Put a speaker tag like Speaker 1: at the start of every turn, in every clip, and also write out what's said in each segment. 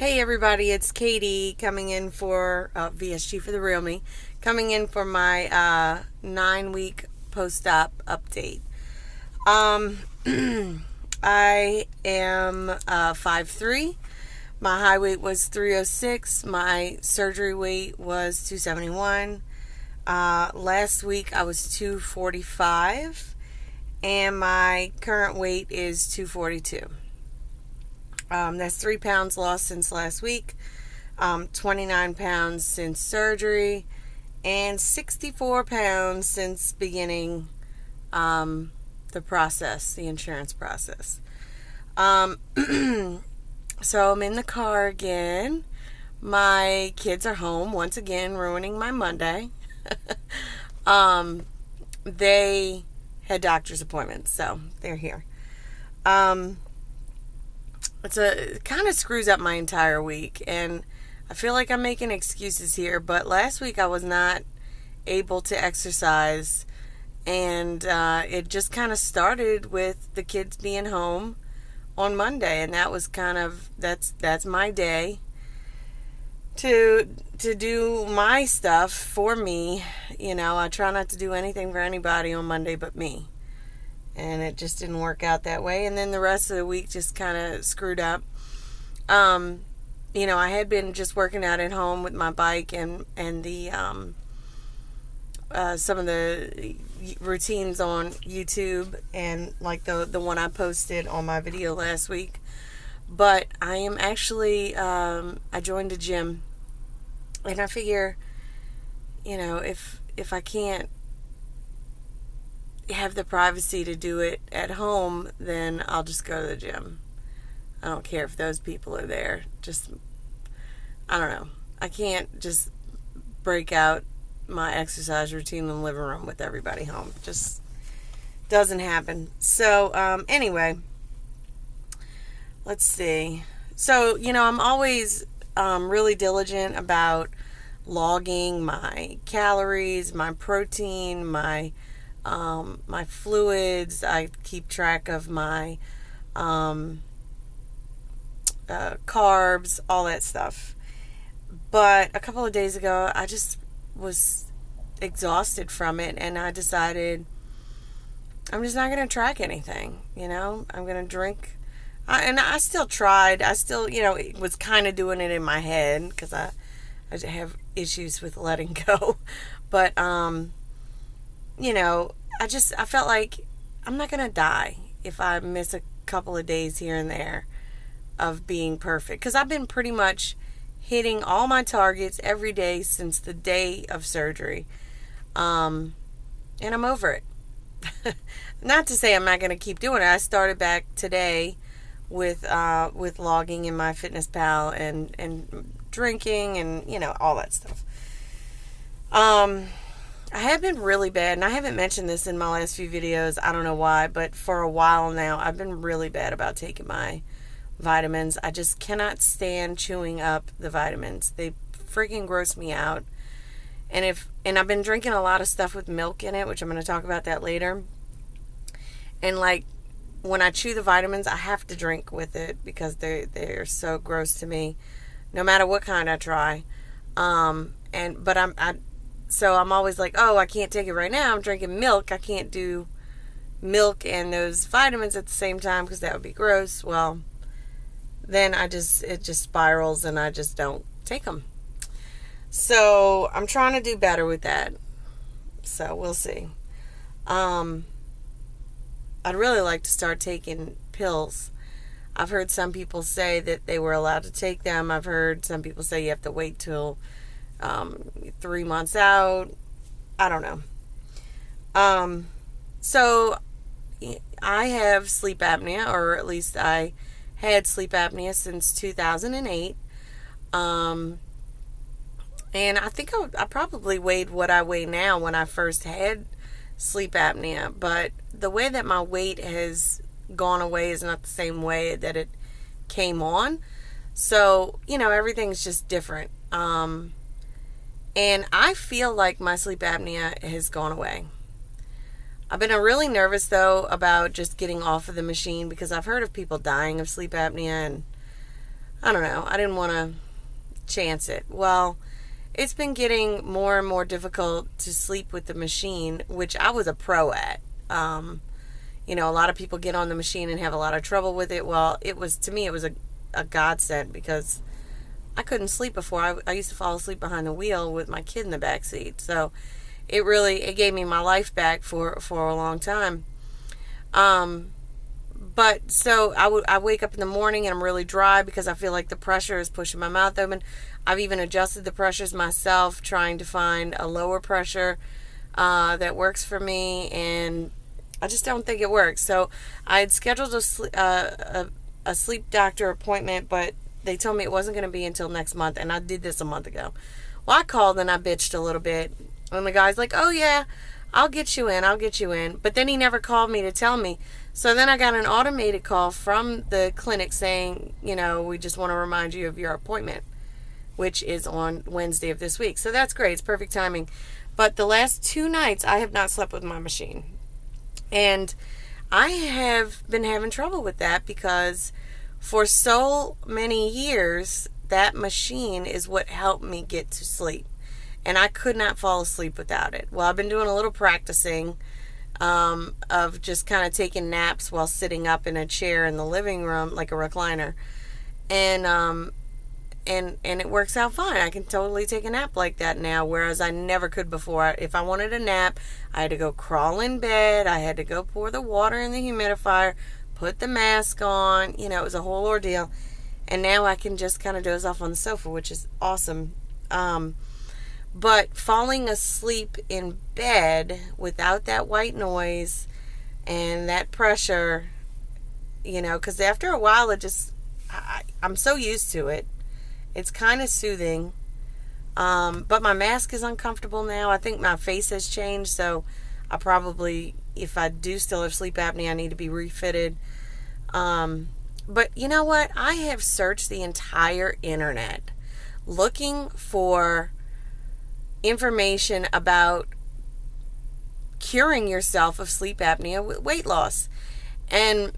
Speaker 1: Hey everybody, it's Katie coming in for VSG for the real me, coming in for my 9-week post-op update. Um, I am 5'3". My high weight was 306. My surgery weight was 271. Last week I was 245, and my current weight is 242. That's 3 pounds lost since last week, 29 pounds since surgery, and 64 pounds since beginning the process, the insurance process. So I'm in the car again. My kids are home once again, ruining my Monday. They had doctor's appointments, so they're here. It kind of screws up my entire week, and I feel like I'm making excuses here, but last week I was not able to exercise, and it just kind of started with the kids being home on Monday, and that was that's my day to do my stuff for me. I try not to do anything for anybody on Monday but me. And it just didn't work out that way. And then the rest of the week just kind of screwed up. I had been just working out at home with my bike and the some of the routines on YouTube, and like the one I posted on my video last week. But I am actually I joined a gym, and I figure, if I can't have the privacy to do it at home, then I'll just go to the gym. I don't care if those people are there. I don't know. I can't just break out my exercise routine in the living room with everybody home. It just doesn't happen. So, anyway, let's see. So, I'm always really diligent about logging my calories, my protein, my fluids. I keep track of my carbs, all that stuff. But a couple of days ago, I just was exhausted from it, and I decided I'm just not going to track anything. I'm going to drink. And I still tried. I still, was kind of doing it in my head because I have issues with letting go. But, I felt like I'm not going to die if I miss a couple of days here and there of being perfect. Because I've been pretty much hitting all my targets every day since the day of surgery. And I'm over it. Not to say I'm not going to keep doing it. I started back today with logging in MyFitnessPal and drinking and, all that stuff. I have been really bad, and I haven't mentioned this in my last few videos. I don't know why, but for a while now, I've been really bad about taking my vitamins. I just cannot stand chewing up the vitamins. They freaking gross me out. And I've been drinking a lot of stuff with milk in it, which I'm going to talk about that later. And when I chew the vitamins, I have to drink with it because they're so gross to me, no matter what kind I try. So I'm always like, oh, I can't take it right now. I'm drinking milk. I can't do milk and those vitamins at the same time because that would be gross. Well, then it just spirals and I just don't take them. So I'm trying to do better with that. So we'll see. I'd really like to start taking pills. I've heard some people say that they were allowed to take them. I've heard some people say you have to wait till 3 months out. I don't know. So I have sleep apnea, or at least I had sleep apnea since 2008. And I think I probably weighed what I weigh now when I first had sleep apnea, but the way that my weight has gone away is not the same way that it came on. So, everything's just different. And I feel like my sleep apnea has gone away. I've been really nervous, though, about just getting off of the machine because I've heard of people dying of sleep apnea, and I don't know. I didn't want to chance it. Well, it's been getting more and more difficult to sleep with the machine, which I was a pro at. A lot of people get on the machine and have a lot of trouble with it. Well, to me, it was a godsend because I couldn't sleep before. I used to fall asleep behind the wheel with my kid in the back seat. So it gave me my life back for a long time. But so I wake up in the morning and I'm really dry because I feel like the pressure is pushing my mouth open. I've even adjusted the pressures myself, trying to find a lower pressure that works for me, and I just don't think it works. So I had scheduled a sleep doctor appointment, but they told me it wasn't going to be until next month, and I did this a month ago. Well, I called and I bitched a little bit, and the guy's like, "Oh yeah, I'll get you in." But then he never called me to tell me. So then I got an automated call from the clinic saying, we just want to remind you of your appointment, which is on Wednesday of this week. So that's great. It's perfect timing. But the last 2 nights, I have not slept with my machine. And I have been having trouble with that because for so many years, that machine is what helped me get to sleep. And I could not fall asleep without it. Well, I've been doing a little practicing of just kind of taking naps while sitting up in a chair in the living room, like a recliner. And it works out fine. I can totally take a nap like that now, whereas I never could before. If I wanted a nap, I had to go crawl in bed. I had to go pour the water in the humidifier, put the mask on. It was a whole ordeal. And now I can just kind of doze off on the sofa, which is awesome. But falling asleep in bed without that white noise and that pressure, because after a while I'm so used to it. It's kind of soothing. But my mask is uncomfortable now. I think my face has changed, so I probably, if I do still have sleep apnea, I need to be refitted. But you know what? I have searched the entire internet looking for information about curing yourself of sleep apnea with weight loss. And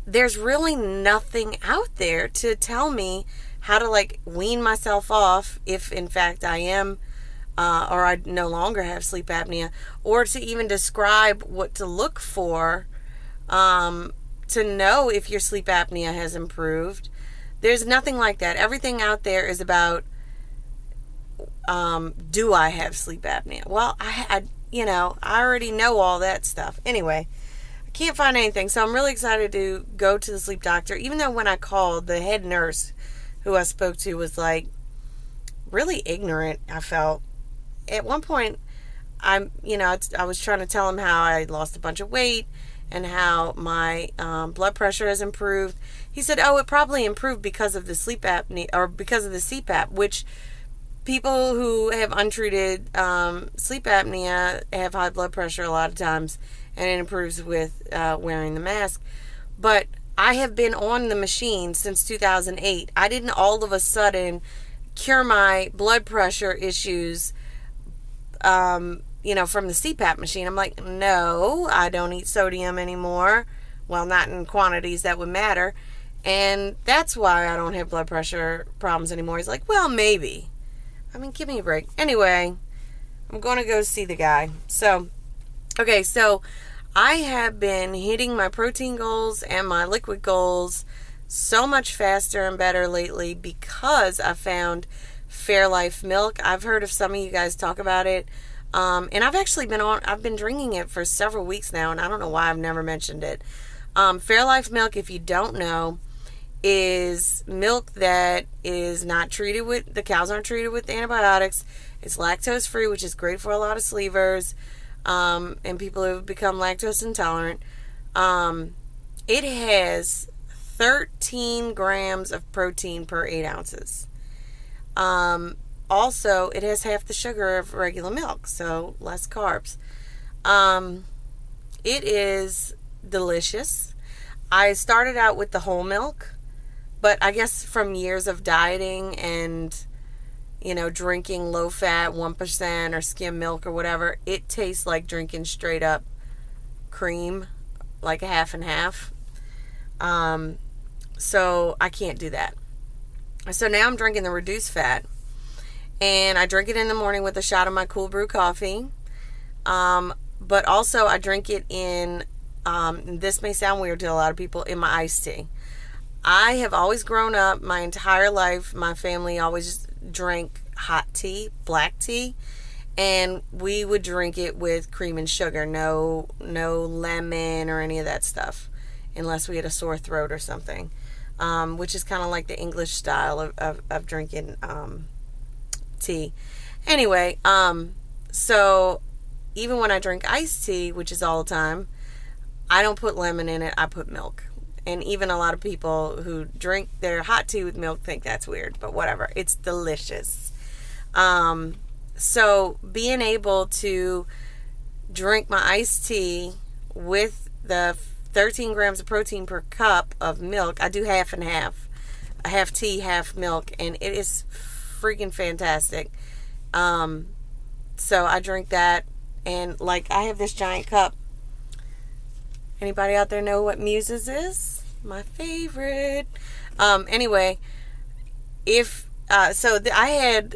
Speaker 1: there's really nothing out there to tell me how to wean myself off if in fact I am or I no longer have sleep apnea, or to even describe what to look for to know if your sleep apnea has improved. There's nothing like that. Everything out there is about do I have sleep apnea? Well, I already know all that stuff. Anyway, I can't find anything, so I'm really excited to go to the sleep doctor, even though when I called, the head nurse who I spoke to was really ignorant. I felt at one point I was trying to tell him how I lost a bunch of weight and how my blood pressure has improved. He said, "Oh, it probably improved because of the sleep apnea or because of the CPAP," which people who have untreated sleep apnea have high blood pressure a lot of times, and it improves with wearing the mask. But I have been on the machine since 2008. I didn't all of a sudden cure my blood pressure issues, from the CPAP machine. I'm like, no, I don't eat sodium anymore. Well, not in quantities that would matter. And that's why I don't have blood pressure problems anymore. He's like, well, maybe. Give me a break. Anyway, I'm going to go see the guy. So I have been hitting my protein goals and my liquid goals so much faster and better lately because I found Fairlife milk. I've heard of some of you guys talk about it. And I've been drinking it for several weeks now, and I don't know why I've never mentioned it. Fairlife milk, if you don't know, is milk that is not treated with, the cows aren't treated with antibiotics. It's lactose free, which is great for a lot of sleevers, and people who have become lactose intolerant. It has 13 grams of protein per 8 ounces. Also, it has half the sugar of regular milk, so less carbs. It is delicious. I started out with the whole milk, but I guess from years of dieting and, drinking low-fat 1% or skim milk or whatever, it tastes like drinking straight-up cream, like a half and half. So I can't do that. So now I'm drinking the reduced fat. And I drink it in the morning with a shot of my cool brew coffee. But also I drink it in, this may sound weird to a lot of people, in my iced tea. I have always grown up, my entire life, my family always drank hot tea, black tea, and we would drink it with cream and sugar, no lemon or any of that stuff, unless we had a sore throat or something, which is kind of like the English style of drinking tea. Anyway, so even when I drink iced tea, which is all the time, I don't put lemon in it, I put milk. And even a lot of people who drink their hot tea with milk think that's weird, but whatever. It's delicious. So being able to drink my iced tea with the 13 grams of protein per cup of milk, I do half and half. Half tea, half milk, and it is freaking fantastic. So I drink that, and like I have this giant cup. Anybody out there know what Muses is? My favorite. Anyway, I had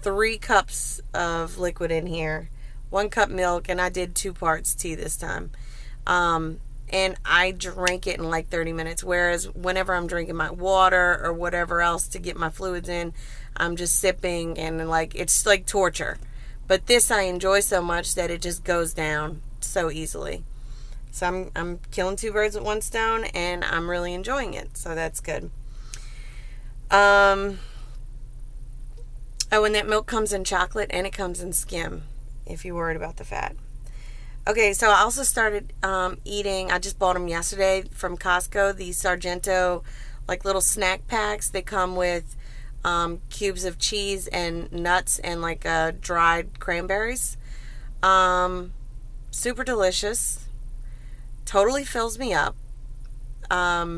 Speaker 1: 3 cups of liquid in here, 1 cup milk, and I did 2 parts tea this time. And I drank it in like 30 minutes. Whereas whenever I'm drinking my water or whatever else to get my fluids in, I'm just sipping, and like it's like torture. But this I enjoy so much that it just goes down so easily. So I'm killing 2 birds with 1 stone, and I'm really enjoying it. So that's good. Oh, and that milk comes in chocolate, and it comes in skim, if you're worried about the fat. Okay, so I also started eating, I just bought them yesterday from Costco, these Sargento, like little snack packs. They come with cubes of cheese and nuts and like dried cranberries. Super delicious. Totally fills me up. I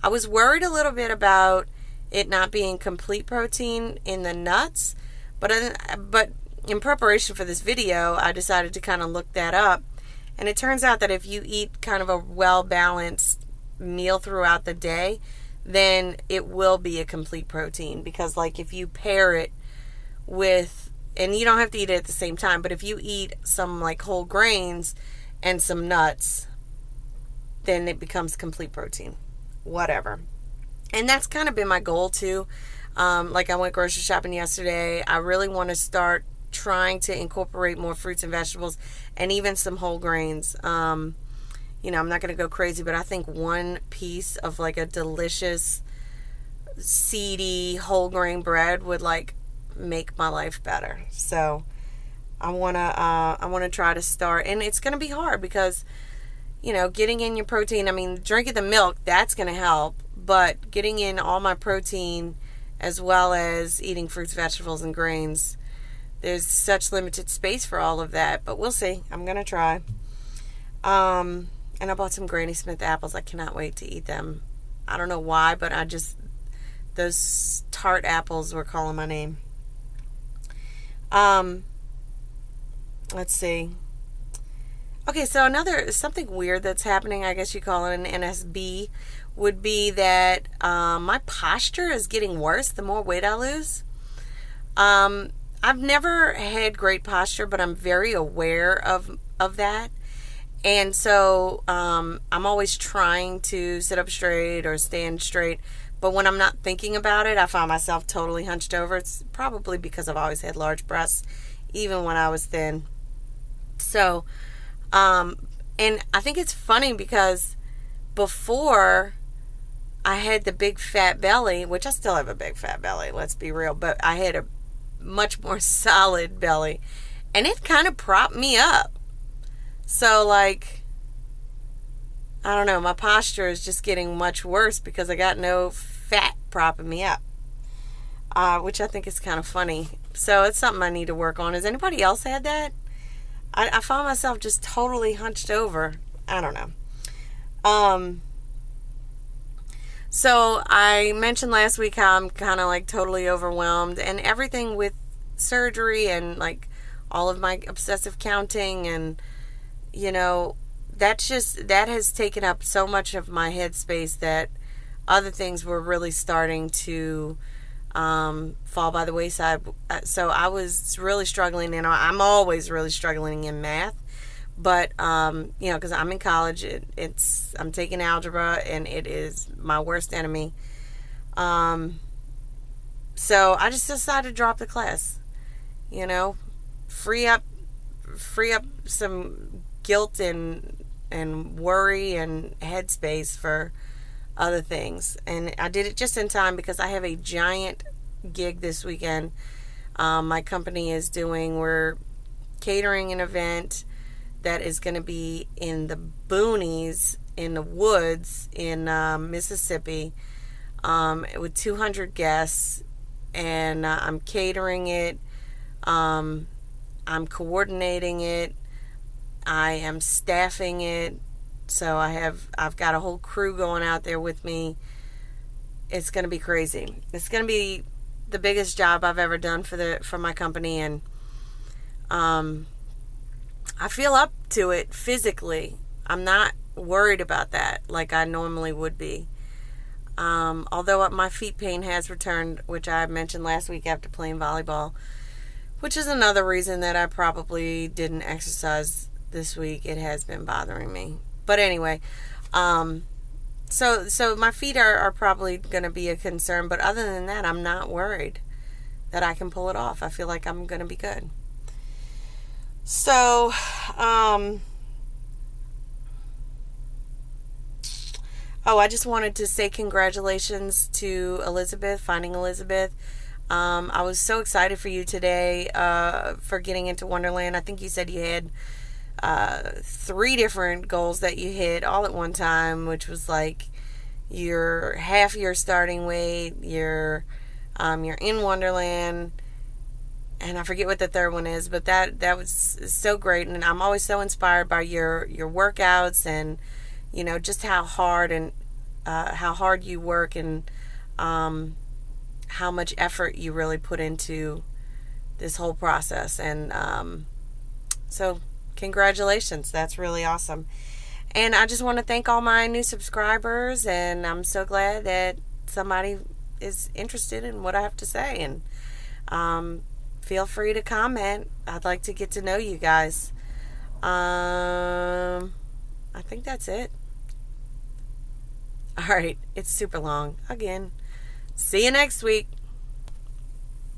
Speaker 1: was worried a little bit about it not being complete protein in the nuts, but in preparation for this video, I decided to kind of look that up, and it turns out that if you eat kind of a well-balanced meal throughout the day, then it will be a complete protein, because like if you pair it with, and you don't have to eat it at the same time, but if you eat some like whole grains and some nuts, then it becomes complete protein. Whatever. And that's kind of been my goal too. Like I went grocery shopping yesterday. I really want to start trying to incorporate more fruits and vegetables, and even some whole grains. I'm not going to go crazy, but I think 1 piece of like a delicious seedy whole grain bread would like make my life better. So I want to try to start, and it's going to be hard because getting in your protein, I mean, drinking the milk, that's going to help, but getting in all my protein as well as eating fruits, vegetables, and grains, there's such limited space for all of that, but we'll see. I'm going to try. And I bought some Granny Smith apples. I cannot wait to eat them. I don't know why, but those tart apples were calling my name. Let's see. Okay, so something weird that's happening, I guess you call it an NSB, would be that my posture is getting worse the more weight I lose. I've never had great posture, but I'm very aware of that. And so I'm always trying to sit up straight or stand straight. But when I'm not thinking about it, I find myself totally hunched over. It's probably because I've always had large breasts, even when I was thin. So, and I think it's funny because before I had the big fat belly, which I still have a big fat belly, let's be real, but I had a much more solid belly, and it kind of propped me up. So like, I don't know, my posture is just getting much worse because I got no fat propping me up, which I think is kind of funny. So it's something I need to work on. Has anybody else had that? I found myself just totally hunched over. I don't know. So I mentioned last week how I'm kind of like totally overwhelmed, and everything with surgery and like all of my obsessive counting, and that has taken up so much of my headspace that other things were really starting to fall by the wayside. So I was really struggling, and I'm always really struggling in math. But because I'm in college, I'm taking algebra, and it is my worst enemy. Um, so I just decided to drop the class. You know, free up, free up some guilt and worry and headspace for other things. And I did it just in time because I have a giant gig this weekend. My company is we're catering an event that is going to be in the boonies, in the woods in Mississippi, with 200 guests, and I'm catering it. I'm coordinating it. I am staffing it. So I've got a whole crew going out there with me. It's going to be crazy. It's going to be the biggest job I've ever done for my company, and I feel up to it physically. I'm not worried about that like I normally would be. Although my feet pain has returned, which I mentioned last week after playing volleyball, which is another reason that I probably didn't exercise this week. It has been bothering me. But anyway, so my feet are probably going to be a concern, but other than that, I'm not worried that I can pull it off. I feel like I'm going to be good. So, I just wanted to say congratulations to Elizabeth, finding Elizabeth. I was so excited for you today for getting into Wonderland. I think you said you had 3 different goals that you hit all at one time, which was like your half your starting weight, you're in Wonderland, and I forget what the third one is, but that was so great. And I'm always so inspired by your workouts, and just how hard you work, and how much effort you really put into this whole process. And so congratulations, that's really awesome. And I just want to thank all my new subscribers, and I'm so glad that somebody is interested in what I have to say. And feel free to comment. I'd like to get to know you guys. I think that's it. All right, it's super long. Again, see you next week.